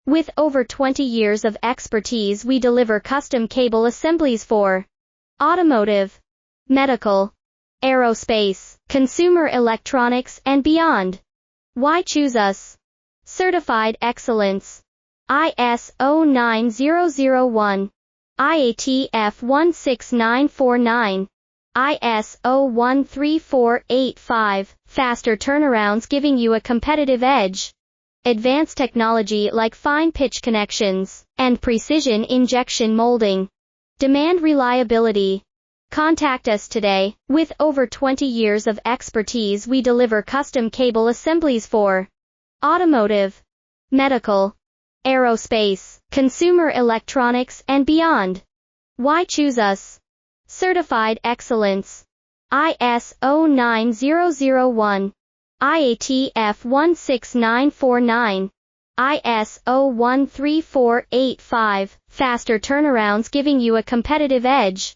With over 20 years of expertise, we deliver custom cable assemblies for automotive, medical, aerospace, consumer electronics, and beyond. Why choose us? Certified excellence. ISO 9001, IATF 16949, ISO 13485, faster turnarounds giving you a competitive edge. Advanced technology like fine pitch connections and precision injection molding. Demand reliability. Contact us today. With over 20 years of expertise, we deliver custom cable assemblies for automotive, medical, aerospace, consumer electronics, and beyond. Why choose us? Certified excellence. ISO 9001, IATF 16949, ISO 13485, faster turnarounds giving you a competitive edge.